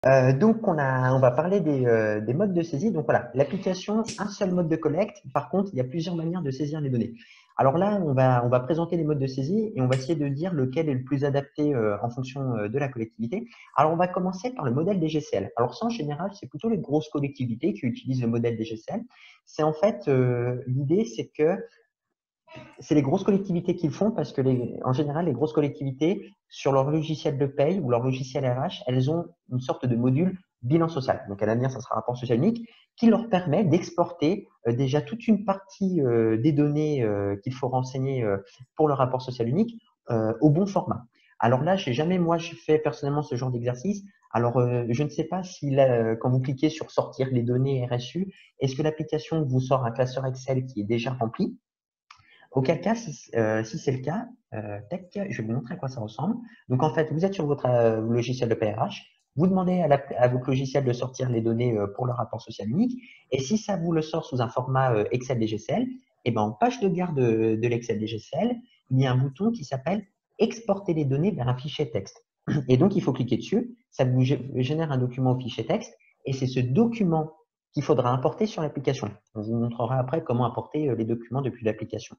Donc, on va parler des modes de saisie. Donc, voilà, l'application, un seul mode de collecte. Par contre, il y a plusieurs manières de saisir les données. Alors là, on va présenter les modes de saisie et on va essayer de dire lequel est le plus adapté en fonction de la collectivité. Alors, on va commencer par le modèle DGCL. Alors, ça, en général, c'est plutôt les grosses collectivités qui utilisent le modèle DGCL. C'est en fait, l'idée, c'est que c'est les grosses collectivités qui le font parce que en général, les grosses collectivités, sur leur logiciel de paye ou leur logiciel RH, elles ont une sorte de module bilan social. Donc, à l'avenir, ça sera rapport social unique qui leur permet d'exporter déjà toute une partie des données qu'il faut renseigner pour le rapport social unique au bon format. Alors là, j'ai jamais, moi, je fais personnellement ce genre d'exercice. Alors, je ne sais pas si là, quand vous cliquez sur sortir les données RSU, est-ce que l'application vous sort un classeur Excel qui est déjà rempli? Auquel cas, si c'est le cas, tac, je vais vous montrer à quoi ça ressemble. Donc, en fait, vous êtes sur votre logiciel de PRH, vous demandez à votre logiciel de sortir les données pour le rapport social unique, et si ça vous le sort sous un format Excel DGCL, et ben, en page de garde de l'Excel DGCL, il y a un bouton qui s'appelle Exporter les données vers un fichier texte. Et donc, il faut cliquer dessus, ça vous génère un document au fichier texte, et c'est ce document qu'il faudra importer sur l'application. On vous montrera après comment importer les documents depuis l'application.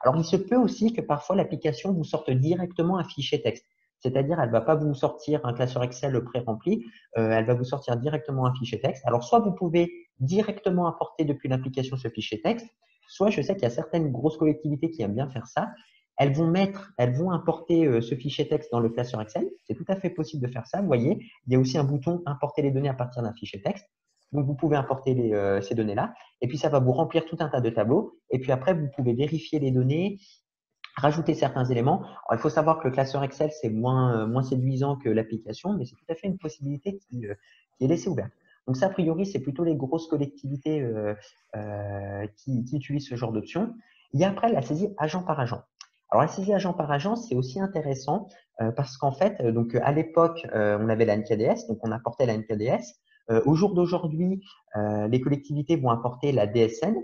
Alors, il se peut aussi que parfois l'application vous sorte directement un fichier texte. C'est-à-dire, elle ne va pas vous sortir un classeur Excel pré-rempli, elle va vous sortir directement un fichier texte. Alors, soit vous pouvez directement importer depuis l'application ce fichier texte, soit je sais qu'il y a certaines grosses collectivités qui aiment bien faire ça. Elles vont importer ce fichier texte dans le classeur Excel. C'est tout à fait possible de faire ça. Vous voyez, il y a aussi un bouton importer les données à partir d'un fichier texte. Donc, vous pouvez importer ces données-là. Et puis, ça va vous remplir tout un tas de tableaux. Et puis après, vous pouvez vérifier les données, rajouter certains éléments. Alors, il faut savoir que le classeur Excel, c'est moins séduisant que l'application, mais c'est tout à fait une possibilité qui est laissée ouverte. Donc ça, a priori, c'est plutôt les grosses collectivités qui utilisent ce genre d'option. Il y a après la saisie agent par agent. Alors la saisie agent par agent, c'est aussi intéressant parce qu'en fait, donc à l'époque, on avait la NKDS, donc on apportait la NKDS. Au jour d'aujourd'hui, les collectivités vont apporter la DSN.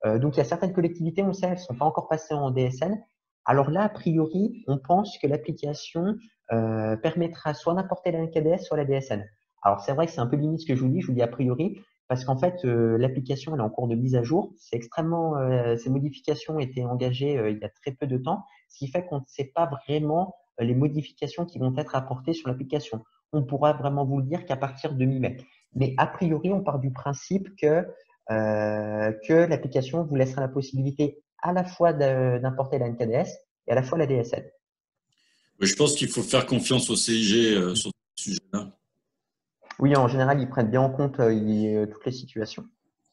Donc il y a certaines collectivités, on sait, elles ne sont pas encore passées en DSN. Alors là, a priori, on pense que l'application permettra soit d'apporter la NKDS, soit la DSN. Alors c'est vrai que c'est un peu limite ce que je vous dis a priori, parce qu'en fait, l'application elle est en cours de mise à jour. C'est extrêmement, ces modifications étaient engagées il y a très peu de temps, ce qui fait qu'on ne sait pas vraiment les modifications qui vont être apportées sur l'application. On pourra vraiment vous le dire qu'à partir de mi-mai. Mais a priori, on part du principe que l'application vous laissera la possibilité à la fois d'importer la NKDS et à la fois la DSL. Oui, je pense qu'il faut faire confiance au CIG sur ce sujet-là. Oui, en général, ils prennent bien en compte toutes les situations.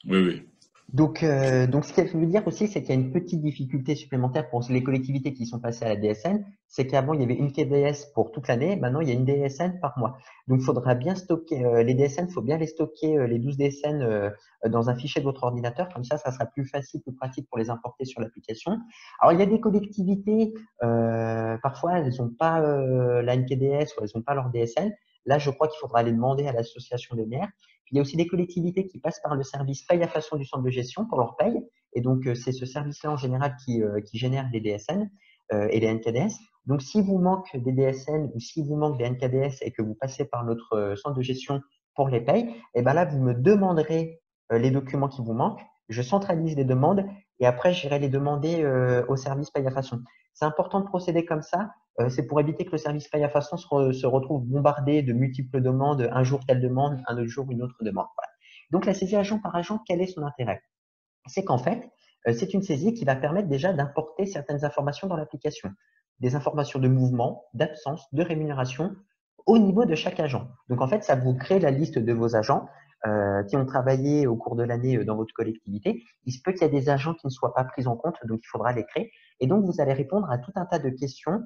Oui, oui. Donc, ce qu'elle veut dire aussi, c'est qu'il y a une petite difficulté supplémentaire pour les collectivités qui sont passées à la DSN, c'est qu'avant, il y avait une KDS pour toute l'année, maintenant, il y a une DSN par mois. Donc, il faudra bien stocker les DSN, il faut bien les stocker, les 12 DSN, dans un fichier de votre ordinateur, comme ça sera plus facile, plus pratique pour les importer sur l'application. Alors, il y a des collectivités, parfois, elles n'ont pas la NKDS ou elles n'ont pas leur DSN. Là, je crois qu'il faudra aller demander à l'association des maires. Il y a aussi des collectivités qui passent par le service paye à façon du centre de gestion pour leur paye. Et donc, c'est ce service-là en général qui génère les DSN et les NKDS. Donc, si vous manque des DSN ou si vous manque des NKDS et que vous passez par notre centre de gestion pour les payes, et ben là, vous me demanderez les documents qui vous manquent. Je centralise les demandes et après, j'irai les demander au service paye à façon. C'est important de procéder comme ça. C'est pour éviter que le service paye à façon se retrouve bombardé de multiples demandes, un jour telle demande, un autre jour une autre demande. Voilà. Donc la saisie agent par agent, quel est son intérêt? C'est qu'en fait, c'est une saisie qui va permettre déjà d'importer certaines informations dans l'application. Des informations de mouvement, d'absence, de rémunération au niveau de chaque agent. Donc en fait, ça vous crée la liste de vos agents qui ont travaillé au cours de l'année dans votre collectivité. Il se peut qu'il y ait des agents qui ne soient pas pris en compte, donc il faudra les créer. Et donc, vous allez répondre à tout un tas de questions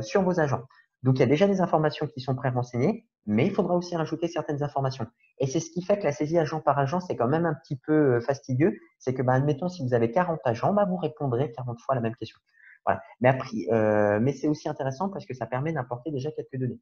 sur vos agents. Donc, il y a déjà des informations qui sont pré-renseignées, mais il faudra aussi rajouter certaines informations. Et c'est ce qui fait que la saisie agent par agent, c'est quand même un petit peu fastidieux. C'est que, bah, admettons, si vous avez 40 agents, bah, vous répondrez 40 fois à la même question. Voilà. Mais c'est aussi intéressant parce que ça permet d'importer déjà quelques données.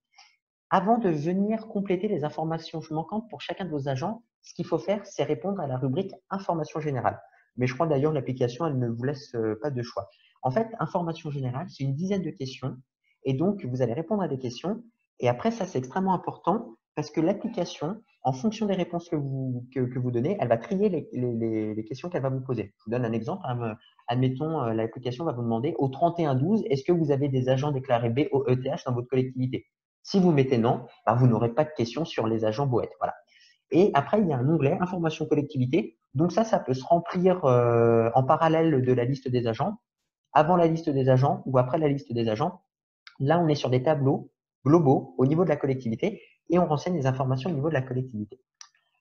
Avant de venir compléter les informations manquantes pour chacun de vos agents, ce qu'il faut faire, c'est répondre à la rubrique information générale. Mais je crois d'ailleurs l'application, elle ne vous laisse pas de choix. En fait, information générale, c'est une dizaine de questions. Et donc, vous allez répondre à des questions. Et après, ça, c'est extrêmement important Parce que l'application, en fonction des réponses que vous donnez, elle va trier les questions qu'elle va vous poser. Je vous donne un exemple. Admettons, l'application va vous demander au 31/12, est-ce que vous avez des agents déclarés BOETH dans votre collectivité? Si vous mettez non, bah, vous n'aurez pas de questions sur les agents BOET. Voilà. Et après, il y a un onglet information collectivité. Donc ça peut se remplir en parallèle de la liste des agents, avant la liste des agents ou après la liste des agents. Là, on est sur des tableaux globaux au niveau de la collectivité et on renseigne les informations au niveau de la collectivité.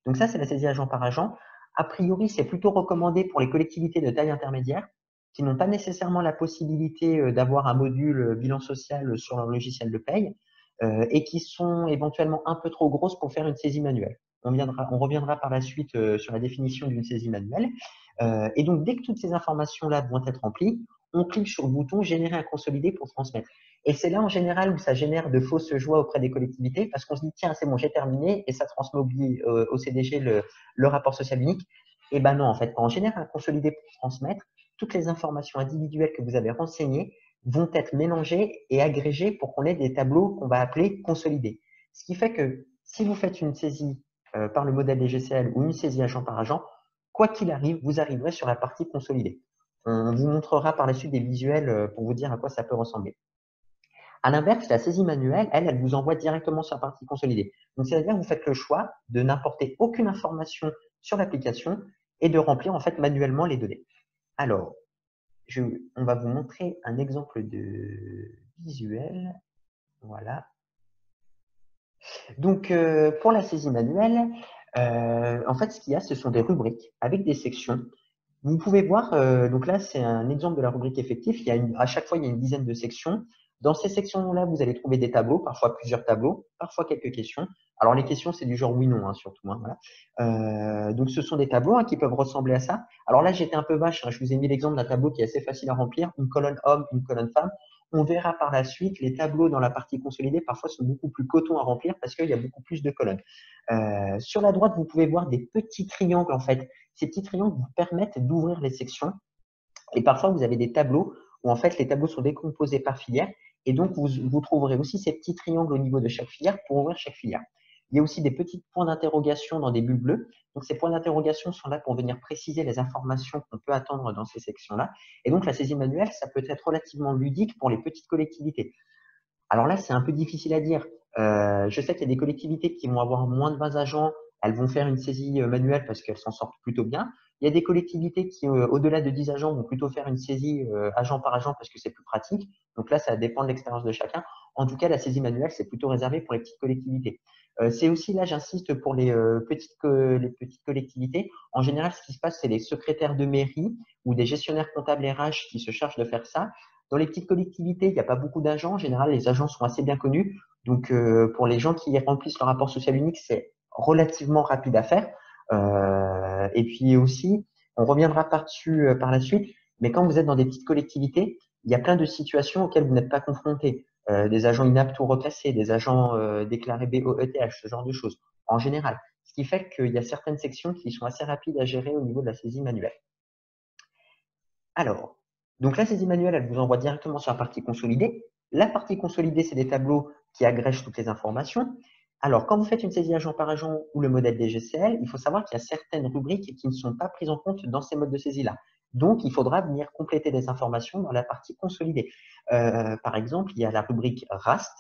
Donc ça, c'est la saisie agent par agent. A priori, c'est plutôt recommandé pour les collectivités de taille intermédiaire qui n'ont pas nécessairement la possibilité d'avoir un module bilan social sur leur logiciel de paye et qui sont éventuellement un peu trop grosses pour faire une saisie manuelle. On reviendra par la suite sur la définition d'une saisie manuelle. Et donc, dès que toutes ces informations-là vont être remplies, on clique sur le bouton générer un consolidé pour transmettre. Et c'est là en général où ça génère de fausses joies auprès des collectivités parce qu'on se dit tiens c'est bon j'ai terminé et ça transmet au CDG le rapport social unique. Et ben non en fait quand on génère un consolidé pour transmettre, toutes les informations individuelles que vous avez renseignées vont être mélangées et agrégées pour qu'on ait des tableaux qu'on va appeler consolidés. Ce qui fait que si vous faites une saisie par le modèle des GCL ou une saisie agent par agent, quoi qu'il arrive, vous arriverez sur la partie consolidée. On vous montrera par la suite des visuels pour vous dire à quoi ça peut ressembler. À l'inverse, la saisie manuelle, elle vous envoie directement sur la partie consolidée. Donc, c'est-à-dire que vous faites le choix de n'apporter aucune information sur l'application et de remplir en fait manuellement les données. Alors, on va vous montrer un exemple de visuel. Voilà. Donc, pour la saisie manuelle, en fait, ce qu'il y a, ce sont des rubriques avec des sections. Vous pouvez voir, donc là, c'est un exemple de la rubrique effectif. À chaque fois, il y a une dizaine de sections. Dans ces sections-là, vous allez trouver des tableaux, parfois plusieurs tableaux, parfois quelques questions. Alors, les questions, c'est du genre oui-non, hein, surtout. Hein, voilà. Donc, ce sont des tableaux qui peuvent ressembler à ça. Alors là, j'étais un peu vache. Je vous ai mis l'exemple d'un tableau qui est assez facile à remplir. Une colonne homme, une colonne femme. On verra par la suite, les tableaux dans la partie consolidée, parfois, sont beaucoup plus coton à remplir parce qu'il y a beaucoup plus de colonnes. Sur la droite, vous pouvez voir des petits triangles, en fait. Ces petits triangles vous permettent d'ouvrir les sections. Et parfois, vous avez des tableaux où en fait les tableaux sont décomposés par filière. Et donc, vous trouverez aussi ces petits triangles au niveau de chaque filière pour ouvrir chaque filière. Il y a aussi des petits points d'interrogation dans des bulles bleues. Donc, ces points d'interrogation sont là pour venir préciser les informations qu'on peut attendre dans ces sections-là. Et donc, la saisie manuelle, ça peut être relativement ludique pour les petites collectivités. Alors là, c'est un peu difficile à dire. Je sais qu'il y a des collectivités qui vont avoir moins de 20 agents, elles vont faire une saisie manuelle parce qu'elles s'en sortent plutôt bien. Il y a des collectivités qui, au-delà de 10 agents, vont plutôt faire une saisie agent par agent parce que c'est plus pratique. Donc là, ça dépend de l'expérience de chacun. En tout cas, la saisie manuelle, c'est plutôt réservé pour les petites collectivités. C'est aussi, là, j'insiste, pour les petites collectivités. En général, ce qui se passe, c'est les secrétaires de mairie ou des gestionnaires comptables RH qui se chargent de faire ça. Dans les petites collectivités, il n'y a pas beaucoup d'agents. En général, les agents sont assez bien connus. Donc, pour les gens qui remplissent le rapport social unique, c'est relativement rapide à faire. Et puis aussi, on reviendra par-dessus par la suite, mais quand vous êtes dans des petites collectivités, il y a plein de situations auxquelles vous n'êtes pas confrontés. Des agents inaptes ou reclassés, des agents déclarés BOETH, ce genre de choses, en général. Ce qui fait qu'il y a certaines sections qui sont assez rapides à gérer au niveau de la saisie manuelle. Alors, donc la saisie manuelle, elle vous envoie directement sur la partie consolidée. La partie consolidée, c'est des tableaux qui agrègent toutes les informations. Alors, quand vous faites une saisie agent par agent ou le modèle des GCL, il faut savoir qu'il y a certaines rubriques qui ne sont pas prises en compte dans ces modes de saisie-là. Donc, il faudra venir compléter des informations dans la partie consolidée. Par exemple, il y a la rubrique RAST,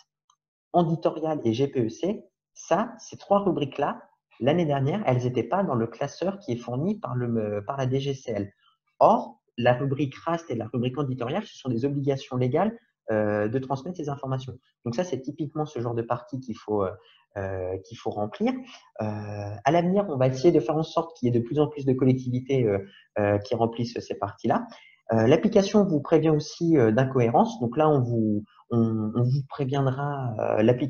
Enditorial et GPEC. Ça, ces trois rubriques-là, l'année dernière, elles n'étaient pas dans le classeur qui est fourni par la DGCL. Or, la rubrique RAST et la rubrique éditoriale, ce sont des obligations légales de transmettre ces informations. Donc ça, c'est typiquement ce genre de partie qu'il faut remplir. À l'avenir, on va essayer de faire en sorte qu'il y ait de plus en plus de collectivités qui remplissent ces parties-là. L'application vous prévient aussi d'incohérences. Donc là, on vous préviendra,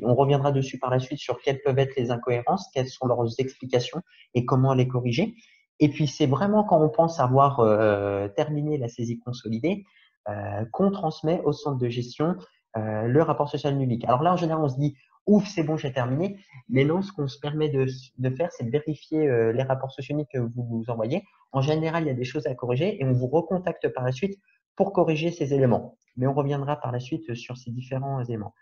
on reviendra dessus par la suite sur quelles peuvent être les incohérences, quelles sont leurs explications et comment les corriger. Et puis, c'est vraiment quand on pense avoir terminé la saisie consolidée qu'on transmet au centre de gestion le rapport social numérique. Alors là, en général, on se dit ouf, c'est bon, j'ai terminé. Mais non, ce qu'on se permet de faire, c'est de vérifier les rapports sociaux que vous nous envoyez. En général, il y a des choses à corriger et on vous recontacte par la suite pour corriger ces éléments. Mais on reviendra par la suite sur ces différents éléments.